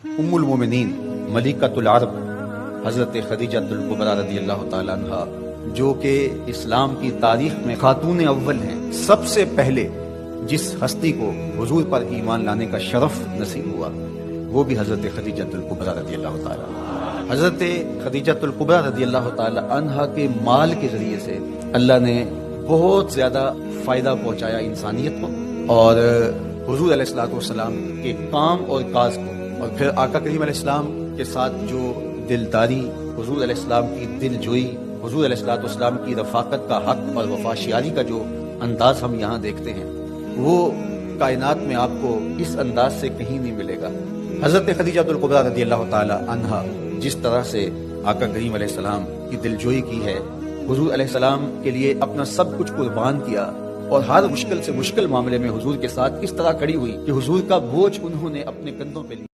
उम्मुल मोमिनीन मलिकतुल अरब हजरत खदीजतुल कुबरा रज़ी अल्लाह ताला अन्हा, जो कि इस्लाम की तारीख में खातून अव्वल हैं, सबसे पहले जिस हस्ती को हुजूर पर ईमान लाने का शरफ नसीब हुआ वो भी हजरत खदीजतुल कुबरा रज़ी अल्लाह ताला। हजरत खदीजतुल कुबरा रज़ी अल्लाह ताला अन्हा के माल के जरिए से अल्लाह ने बहुत ज्यादा फायदा पहुंचाया इंसानियत को, और हुजूर अलैहिस्सलातु वस्सलाम के काम और काज को, और फिर आका करीम अलैहिस्सलाम के साथ जो दिलदारी, हुजूर अलैहिस्सलाम की दिलजोई, हुजूर अलैहिस्सलातु वस्सलाम की रफाकत का हक और वफाशियारी का जो अंदाज हम यहाँ देखते हैं, वो कायनात में आपको इस अंदाज से कहीं नहीं मिलेगा। हजरत खदीजतुल कुबरा रज़ी अल्लाह ताला अन्हा जिस तरह से आका करीम अलैहिस्सलाम की दिलजोई की है, हुजूर अलैहिस्सलाम के लिए अपना सब कुछ कुर्बान किया, और हर मुश्किल से मुश्किल मामले में हुजूर के साथ इस तरह खड़ी हुई कि हुजूर का बोझ उन्होंने अपने कंधों पे लिया।